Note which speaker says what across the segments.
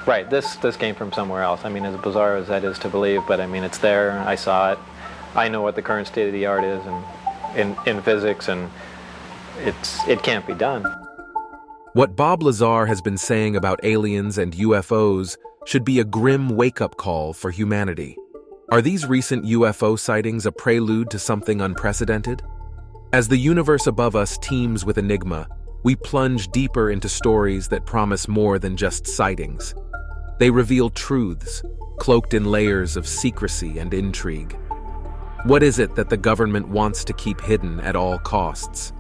Speaker 1: Right, this came from somewhere else. I mean, as bizarre as that is to believe, but I mean, it's there. I saw it. I know what the current state of the art is, and in physics, and it can't be done.
Speaker 2: What Bob Lazar has been saying about aliens and UFOs should be a grim wake-up call for humanity. Are these recent UFO sightings a prelude to something unprecedented? As the universe above us teems with enigma, we plunge deeper into stories that promise more than just sightings. They reveal truths, cloaked in layers of secrecy and intrigue. What is it that the government wants to keep hidden at all costs?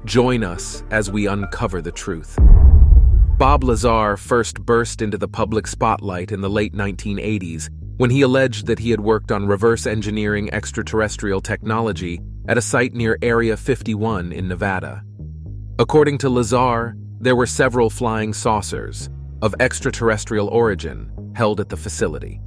Speaker 2: Join us as we uncover the truth. Bob Lazar first burst into the public spotlight in the late 1980s when he alleged that he had worked on reverse engineering extraterrestrial technology at a site near Area 51 in Nevada. According to Lazar, there were several flying saucers of extraterrestrial origin held at the facility.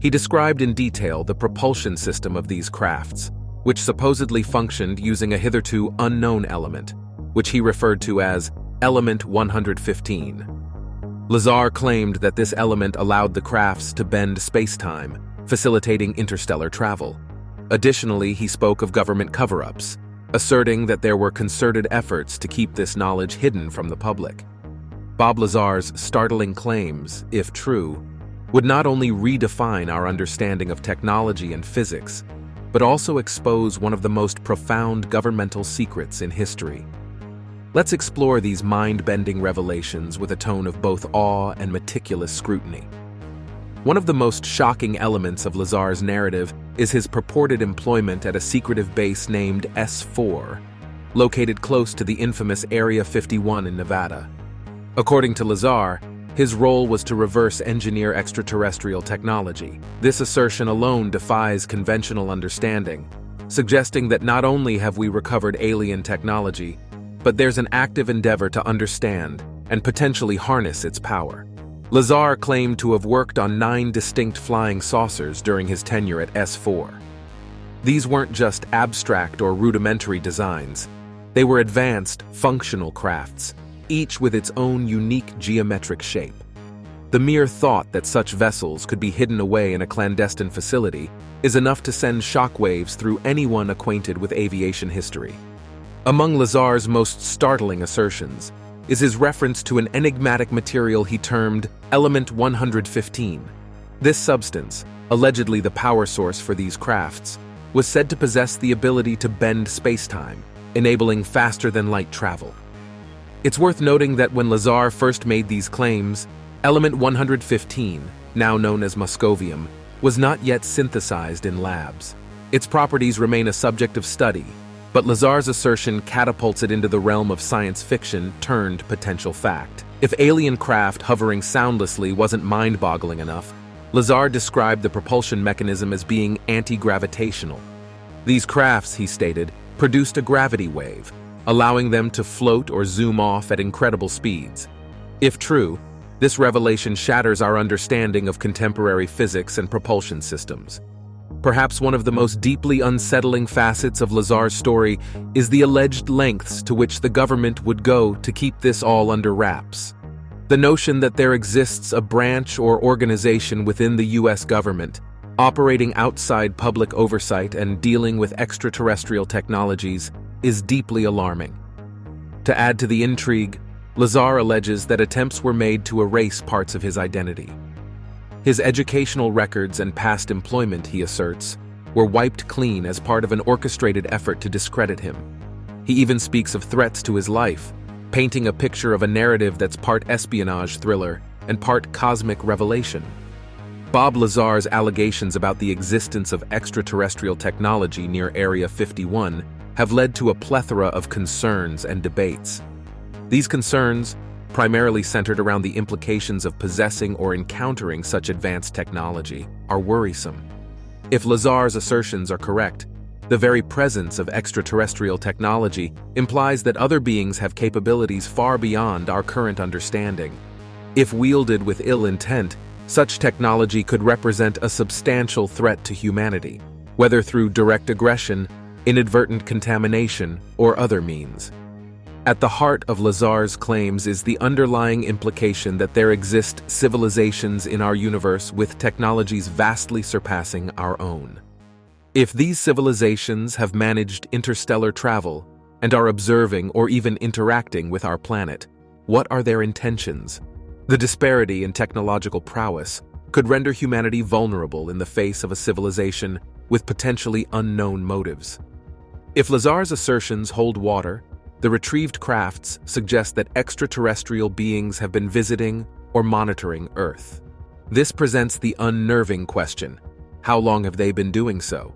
Speaker 2: He described in detail the propulsion system of these crafts, which supposedly functioned using a hitherto unknown element, which he referred to as Element 115. Lazar claimed that this element allowed the crafts to bend space-time, facilitating interstellar travel. Additionally, he spoke of government cover-ups, asserting that there were concerted efforts to keep this knowledge hidden from the public. Bob Lazar's startling claims, if true, would not only redefine our understanding of technology and physics, but also expose one of the most profound governmental secrets in history. Let's explore these mind-bending revelations with a tone of both awe and meticulous scrutiny. One of the most shocking elements of Lazar's narrative is his purported employment at a secretive base named S4, located close to the infamous Area 51 in Nevada. According to Lazar, his role was to reverse engineer extraterrestrial technology. This assertion alone defies conventional understanding, suggesting that not only have we recovered alien technology, but there's an active endeavor to understand and potentially harness its power. Lazar claimed to have worked on 9 distinct flying saucers during his tenure at S4. These weren't just abstract or rudimentary designs. They were advanced, functional crafts, each with its own unique geometric shape. The mere thought that such vessels could be hidden away in a clandestine facility is enough to send shockwaves through anyone acquainted with aviation history. Among Lazar's most startling assertions is his reference to an enigmatic material he termed Element 115. This substance, allegedly the power source for these crafts, was said to possess the ability to bend space-time, enabling faster-than-light travel. It's worth noting that when Lazar first made these claims, Element 115, now known as moscovium, was not yet synthesized in labs. Its properties remain a subject of study, but Lazar's assertion catapults it into the realm of science fiction turned potential fact. If alien craft hovering soundlessly wasn't mind-boggling enough, Lazar described the propulsion mechanism as being anti-gravitational. These crafts, he stated, produced a gravity wave, allowing them to float or zoom off at incredible speeds. If true, this revelation shatters our understanding of contemporary physics and propulsion systems. Perhaps one of the most deeply unsettling facets of Lazar's story is the alleged lengths to which the government would go to keep this all under wraps. The notion that there exists a branch or organization within the US government, operating outside public oversight and dealing with extraterrestrial technologies, is deeply alarming. To add to the intrigue, Lazar alleges that attempts were made to erase parts of his identity. His educational records and past employment, he asserts, were wiped clean as part of an orchestrated effort to discredit him. He even speaks of threats to his life, painting a picture of a narrative that's part espionage thriller and part cosmic revelation. Bob Lazar's allegations about the existence of extraterrestrial technology near Area 51 have led to a plethora of concerns and debates. These concerns, primarily centered around the implications of possessing or encountering such advanced technology, are worrisome. If Lazar's assertions are correct, the very presence of extraterrestrial technology implies that other beings have capabilities far beyond our current understanding. If wielded with ill intent, such technology could represent a substantial threat to humanity, whether through direct aggression, inadvertent contamination, or other means. At the heart of Lazar's claims is the underlying implication that there exist civilizations in our universe with technologies vastly surpassing our own. If these civilizations have managed interstellar travel and are observing or even interacting with our planet, what are their intentions? The disparity in technological prowess could render humanity vulnerable in the face of a civilization with potentially unknown motives. If Lazar's assertions hold water, the retrieved crafts suggest that extraterrestrial beings have been visiting or monitoring Earth. This presents the unnerving question: how long have they been doing so?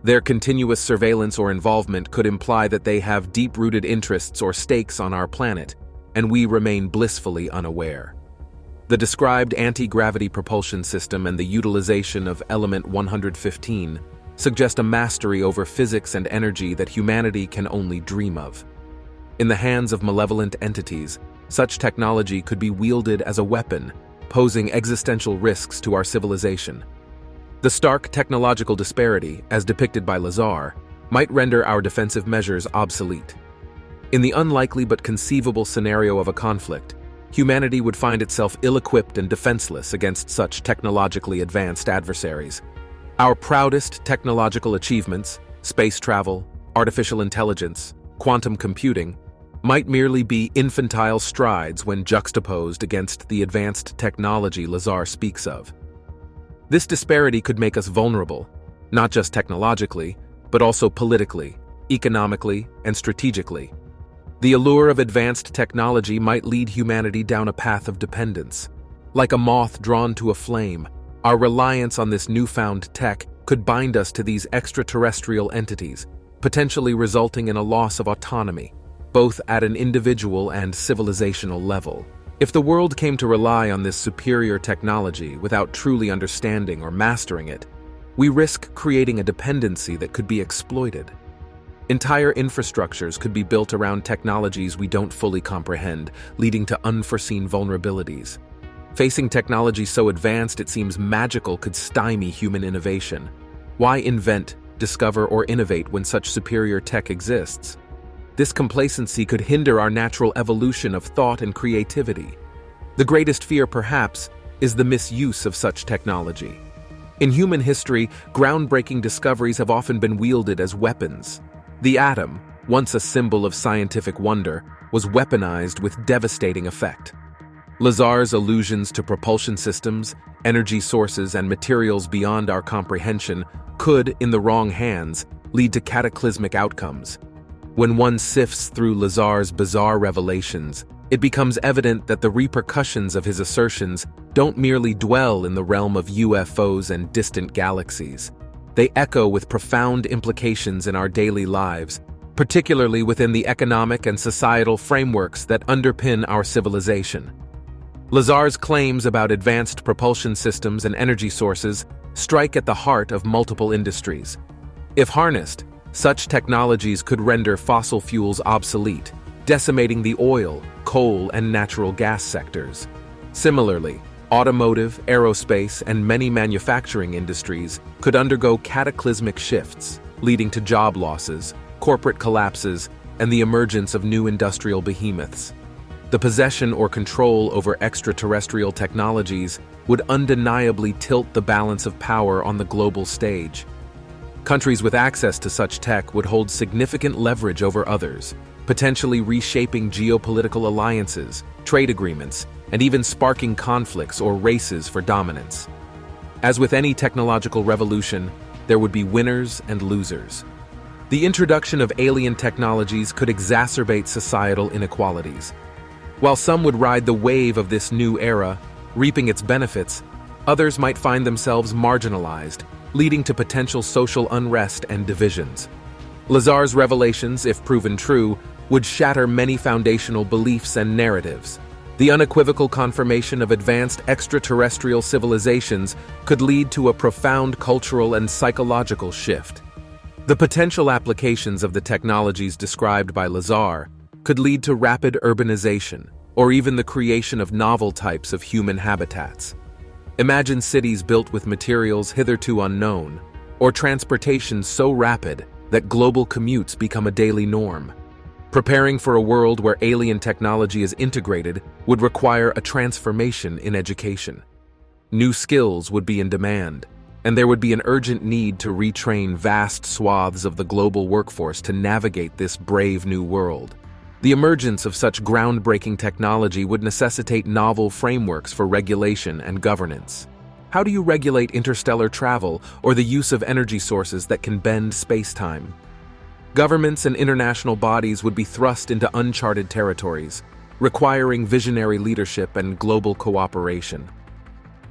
Speaker 2: Their continuous surveillance or involvement could imply that they have deep-rooted interests or stakes on our planet, and we remain blissfully unaware. The described anti-gravity propulsion system and the utilization of element 115 suggest a mastery over physics and energy that humanity can only dream of. In the hands of malevolent entities, such technology could be wielded as a weapon, posing existential risks to our civilization. The stark technological disparity, as depicted by Lazar, might render our defensive measures obsolete. In the unlikely but conceivable scenario of a conflict, humanity would find itself ill-equipped and defenseless against such technologically advanced adversaries. Our proudest technological achievements, space travel, artificial intelligence, quantum computing, might merely be infantile strides when juxtaposed against the advanced technology Lazar speaks of. This disparity could make us vulnerable, not just technologically, but also politically, economically, and strategically. The allure of advanced technology might lead humanity down a path of dependence. Like a moth drawn to a flame, our reliance on this newfound tech could bind us to these extraterrestrial entities, potentially resulting in a loss of autonomy, both at an individual and civilizational level. If the world came to rely on this superior technology without truly understanding or mastering it, we risk creating a dependency that could be exploited. Entire infrastructures could be built around technologies we don't fully comprehend, leading to unforeseen vulnerabilities. Facing technology so advanced it seems magical could stymie human innovation. Why invent, discover, or innovate when such superior tech exists? This complacency could hinder our natural evolution of thought and creativity. The greatest fear, perhaps, is the misuse of such technology. In human history, groundbreaking discoveries have often been wielded as weapons. The atom, once a symbol of scientific wonder, was weaponized with devastating effect. Lazar's allusions to propulsion systems, energy sources, and materials beyond our comprehension could, in the wrong hands, lead to cataclysmic outcomes. When one sifts through Lazar's bizarre revelations, it becomes evident that the repercussions of his assertions don't merely dwell in the realm of UFOs and distant galaxies. They echo with profound implications in our daily lives, particularly within the economic and societal frameworks that underpin our civilization. Lazar's claims about advanced propulsion systems and energy sources strike at the heart of multiple industries. If harnessed, such technologies could render fossil fuels obsolete, decimating the oil, coal, and natural gas sectors. Similarly, automotive, aerospace, and many manufacturing industries could undergo cataclysmic shifts, leading to job losses, corporate collapses, and the emergence of new industrial behemoths. The possession or control over extraterrestrial technologies would undeniably tilt the balance of power on the global stage. Countries with access to such tech would hold significant leverage over others, potentially reshaping geopolitical alliances, trade agreements, and even sparking conflicts or races for dominance. As with any technological revolution, there would be winners and losers. The introduction of alien technologies could exacerbate societal inequalities. While some would ride the wave of this new era, reaping its benefits, others might find themselves marginalized, leading to potential social unrest and divisions. Lazar's revelations, if proven true, would shatter many foundational beliefs and narratives. The unequivocal confirmation of advanced extraterrestrial civilizations could lead to a profound cultural and psychological shift. The potential applications of the technologies described by Lazar could lead to rapid urbanization, or even the creation of novel types of human habitats. Imagine cities built with materials hitherto unknown, or transportation so rapid that global commutes become a daily norm. Preparing for a world where alien technology is integrated would require a transformation in education. New skills would be in demand, and there would be an urgent need to retrain vast swaths of the global workforce to navigate this brave new world. The emergence of such groundbreaking technology would necessitate novel frameworks for regulation and governance. How do you regulate interstellar travel or the use of energy sources that can bend space-time? Governments and international bodies would be thrust into uncharted territories, requiring visionary leadership and global cooperation.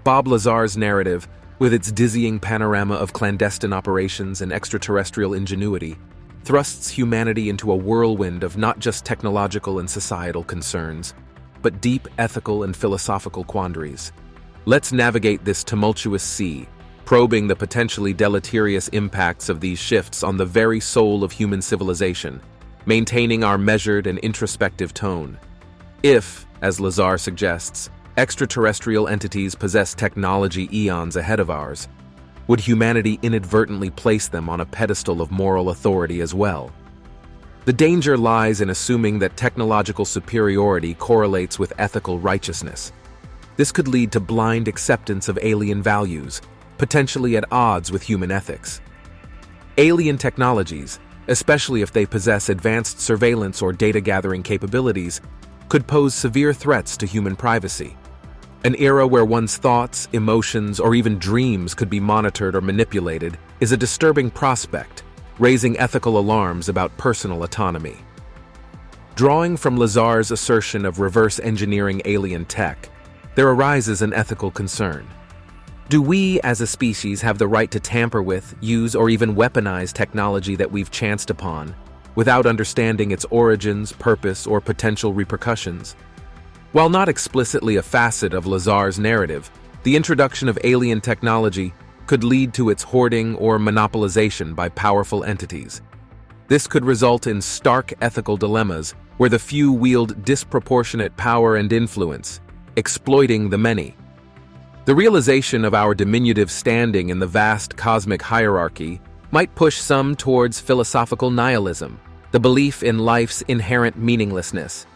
Speaker 2: Bob Lazar's narrative, with its dizzying panorama of clandestine operations and extraterrestrial ingenuity, thrusts humanity into a whirlwind of not just technological and societal concerns, but deep ethical and philosophical quandaries. Let's navigate this tumultuous sea, probing the potentially deleterious impacts of these shifts on the very soul of human civilization, maintaining our measured and introspective tone. If, as Lazar suggests, extraterrestrial entities possess technology eons ahead of ours, would humanity inadvertently place them on a pedestal of moral authority as well? The danger lies in assuming that technological superiority correlates with ethical righteousness. This could lead to blind acceptance of alien values, potentially at odds with human ethics. Alien technologies, especially if they possess advanced surveillance or data-gathering capabilities, could pose severe threats to human privacy. An era where one's thoughts, emotions, or even dreams could be monitored or manipulated is a disturbing prospect, raising ethical alarms about personal autonomy. Drawing from Lazar's assertion of reverse engineering alien tech, there arises an ethical concern. Do we, as a species, have the right to tamper with, use, or even weaponize technology that we've chanced upon, without understanding its origins, purpose, or potential repercussions? While not explicitly a facet of Lazar's narrative, the introduction of alien technology could lead to its hoarding or monopolization by powerful entities. This could result in stark ethical dilemmas where the few wield disproportionate power and influence, exploiting the many. The realization of our diminutive standing in the vast cosmic hierarchy might push some towards philosophical nihilism, the belief in life's inherent meaninglessness.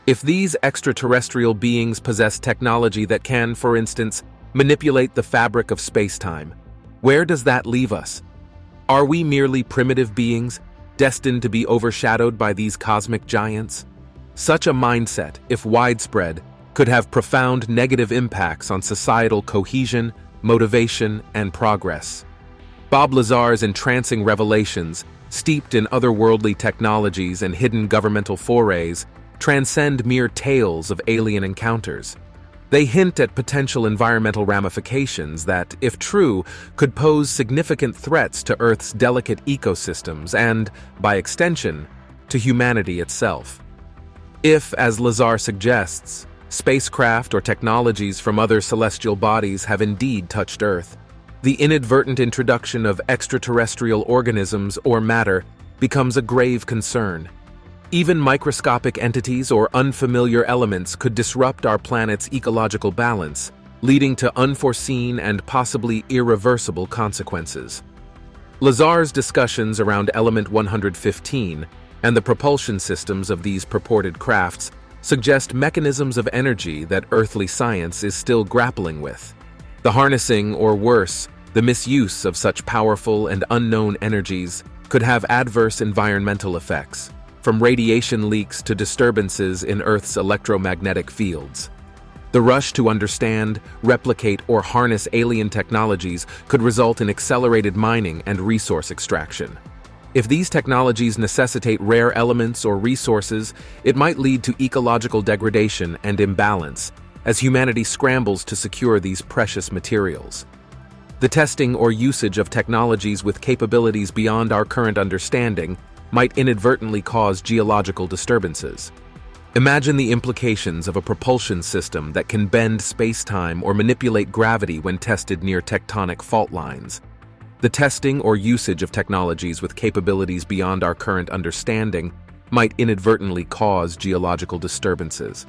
Speaker 2: If these extraterrestrial beings possess technology that can, for instance, manipulate the fabric of space-time, where does that leave us? Are we merely primitive beings, destined to be overshadowed by these cosmic giants? Such a mindset, if widespread, could have profound negative impacts on societal cohesion, motivation, and progress. Bob Lazar's entrancing revelations, steeped in otherworldly technologies and hidden governmental forays, transcend mere tales of alien encounters. They hint at potential environmental ramifications that, if true, could pose significant threats to Earth's delicate ecosystems and, by extension, to humanity itself. If, as Lazar suggests, spacecraft or technologies from other celestial bodies have indeed touched Earth, the inadvertent introduction of extraterrestrial organisms or matter becomes a grave concern. Even microscopic entities or unfamiliar elements could disrupt our planet's ecological balance, leading to unforeseen and possibly irreversible consequences. Lazar's discussions around Element 115 and the propulsion systems of these purported crafts suggest mechanisms of energy that earthly science is still grappling with. The harnessing, or worse, the misuse of such powerful and unknown energies could have adverse environmental effects, from radiation leaks to disturbances in Earth's electromagnetic fields. The rush to understand, replicate, or harness alien technologies could result in accelerated mining and resource extraction. If these technologies necessitate rare elements or resources, it might lead to ecological degradation and imbalance as humanity scrambles to secure these precious materials. The testing or usage of technologies with capabilities beyond our current understanding might inadvertently cause geological disturbances. Imagine the implications of a propulsion system that can bend space-time or manipulate gravity when tested near tectonic fault lines. The testing or usage of technologies with capabilities beyond our current understanding might inadvertently cause geological disturbances.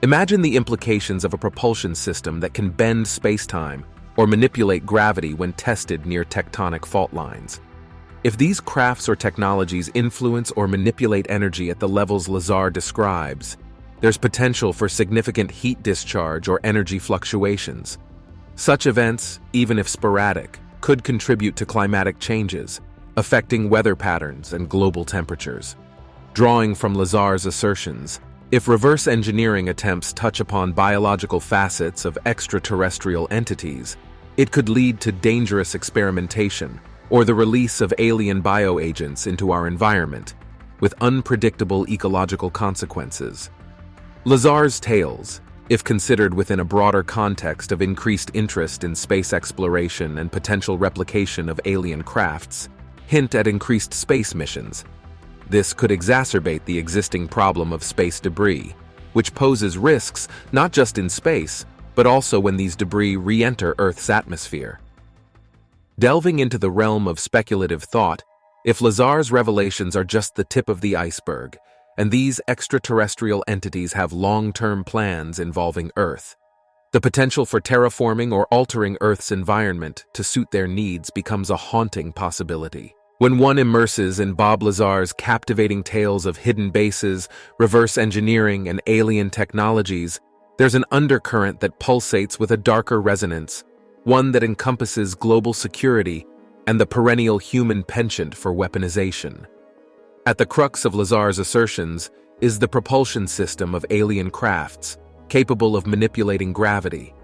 Speaker 2: Imagine the implications of a propulsion system that can bend space-time or manipulate gravity when tested near tectonic fault lines. If these crafts or technologies influence or manipulate energy at the levels Lazar describes, there's potential for significant heat discharge or energy fluctuations. Such events, even if sporadic, could contribute to climatic changes, affecting weather patterns and global temperatures. Drawing from Lazar's assertions, if reverse engineering attempts touch upon biological facets of extraterrestrial entities, it could lead to dangerous experimentation or the release of alien bioagents into our environment, with unpredictable ecological consequences. Lazar's tales, if considered within a broader context of increased interest in space exploration and potential replication of alien crafts, hint at increased space missions. This could exacerbate the existing problem of space debris, which poses risks not just in space, but also when these debris re-enter Earth's atmosphere. Delving into the realm of speculative thought, if Lazar's revelations are just the tip of the iceberg, and these extraterrestrial entities have long-term plans involving Earth, the potential for terraforming or altering Earth's environment to suit their needs becomes a haunting possibility. When one immerses in Bob Lazar's captivating tales of hidden bases, reverse engineering, and alien technologies, there's an undercurrent that pulsates with a darker resonance, one that encompasses global security and the perennial human penchant for weaponization. At the crux of Lazar's assertions is the propulsion system of alien crafts, capable of manipulating gravity.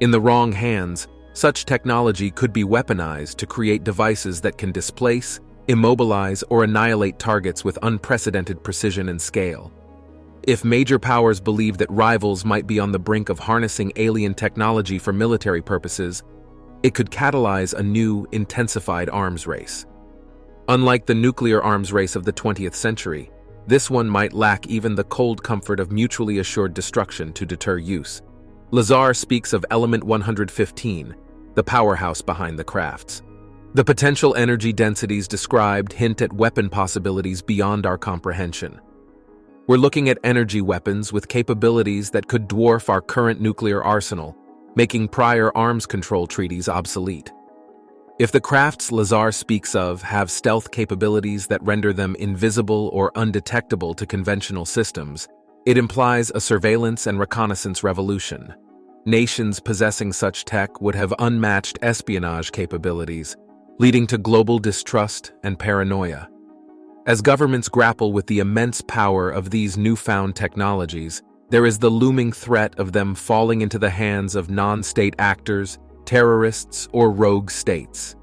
Speaker 2: In the wrong hands, such technology could be weaponized to create devices that can displace, immobilize, or annihilate targets with unprecedented precision and scale. If major powers believe that rivals might be on the brink of harnessing alien technology for military purposes, it could catalyze a new, intensified arms race. Unlike the nuclear arms race of the 20th century, this one might lack even the cold comfort of mutually assured destruction to deter use. Lazar speaks of Element 115, the powerhouse behind the crafts. The potential energy densities described hint at weapon possibilities beyond our comprehension. We're looking at energy weapons with capabilities that could dwarf our current nuclear arsenal, making prior arms control treaties obsolete. If the crafts Lazar speaks of have stealth capabilities that render them invisible or undetectable to conventional systems, it implies a surveillance and reconnaissance revolution. Nations possessing such tech would have unmatched espionage capabilities, leading to global distrust and paranoia. As governments grapple with the immense power of these newfound technologies, there is the looming threat of them falling into the hands of non-state actors, terrorists, or rogue states.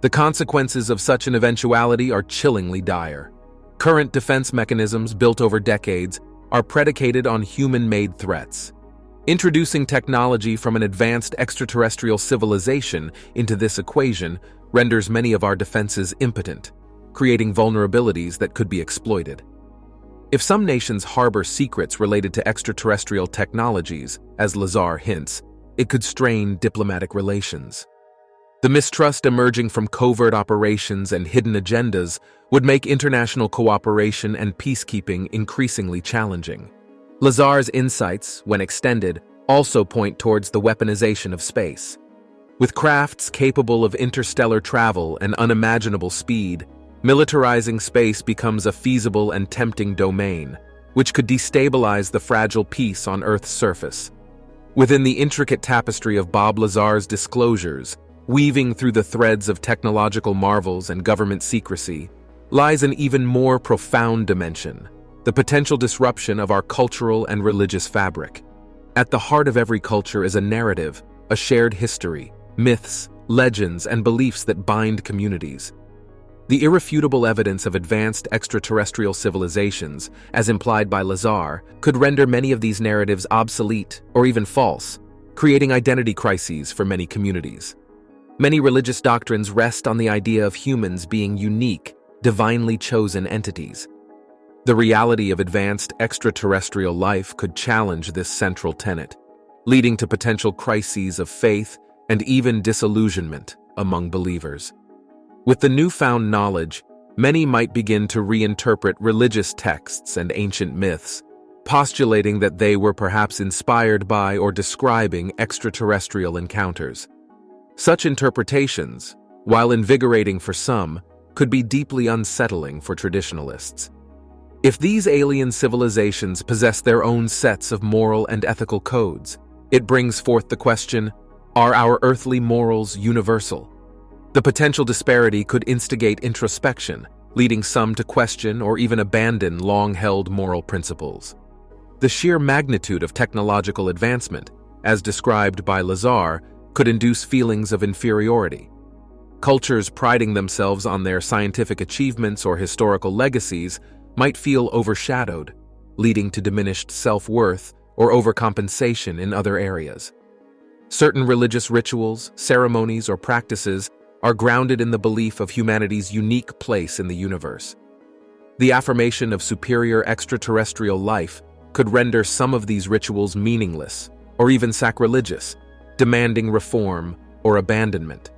Speaker 2: The consequences of such an eventuality are chillingly dire. Current defense mechanisms built over decades are predicated on human-made threats. Introducing technology from an advanced extraterrestrial civilization into this equation renders many of our defenses impotent, creating vulnerabilities that could be exploited. If some nations harbor secrets related to extraterrestrial technologies, as Lazar hints, it could strain diplomatic relations. The mistrust emerging from covert operations and hidden agendas would make international cooperation and peacekeeping increasingly challenging. Lazar's insights, when extended, also point towards the weaponization of space. With crafts capable of interstellar travel and unimaginable speed, militarizing space becomes a feasible and tempting domain, which could destabilize the fragile peace on Earth's surface. Within the intricate tapestry of Bob Lazar's disclosures, weaving through the threads of technological marvels and government secrecy, lies an even more profound dimension: the potential disruption of our cultural and religious fabric. At the heart of every culture is a narrative, a shared history, myths, legends, and beliefs that bind communities. The irrefutable evidence of advanced extraterrestrial civilizations, as implied by Lazar, could render many of these narratives obsolete or even false, creating identity crises for many communities. Many religious doctrines rest on the idea of humans being unique, divinely chosen entities. The reality of advanced extraterrestrial life could challenge this central tenet, leading to potential crises of faith and even disillusionment among believers. With the newfound knowledge, many might begin to reinterpret religious texts and ancient myths, postulating that they were perhaps inspired by or describing extraterrestrial encounters. Such interpretations, while invigorating for some, could be deeply unsettling for traditionalists. If these alien civilizations possess their own sets of moral and ethical codes, it brings forth the question, are our earthly morals universal? The potential disparity could instigate introspection, leading some to question or even abandon long-held moral principles. The sheer magnitude of technological advancement, as described by Lazar, could induce feelings of inferiority. Cultures priding themselves on their scientific achievements or historical legacies might feel overshadowed, leading to diminished self-worth or overcompensation in other areas. Certain religious rituals, ceremonies, or practices are grounded in the belief of humanity's unique place in the universe. The affirmation of superior extraterrestrial life could render some of these rituals meaningless or even sacrilegious, demanding reform or abandonment.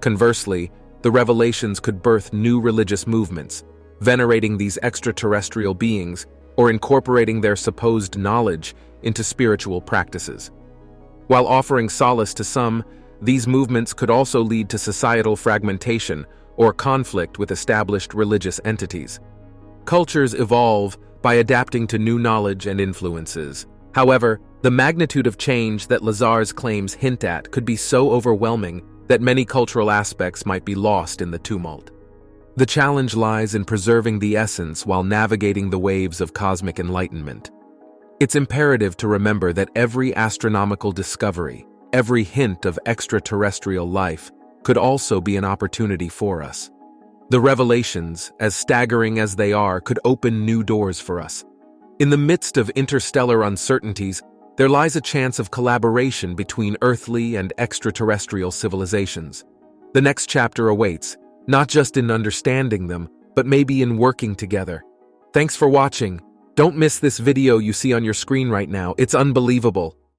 Speaker 2: Conversely, the revelations could birth new religious movements, venerating these extraterrestrial beings or incorporating their supposed knowledge into spiritual practices. While offering solace to some, these movements could also lead to societal fragmentation or conflict with established religious entities. Cultures evolve by adapting to new knowledge and influences. However, the magnitude of change that Lazar's claims hint at could be so overwhelming that many cultural aspects might be lost in the tumult. The challenge lies in preserving the essence while navigating the waves of cosmic enlightenment. It's imperative to remember that every astronomical discovery, every hint of extraterrestrial life, could also be an opportunity for us. The revelations, as staggering as they are, could open new doors for us. In the midst of interstellar uncertainties, there lies a chance of collaboration between earthly and extraterrestrial civilizations. The next chapter awaits, not just in understanding them, but maybe in working together. Thanks for watching. Don't miss this video you see on your screen right now. It's unbelievable.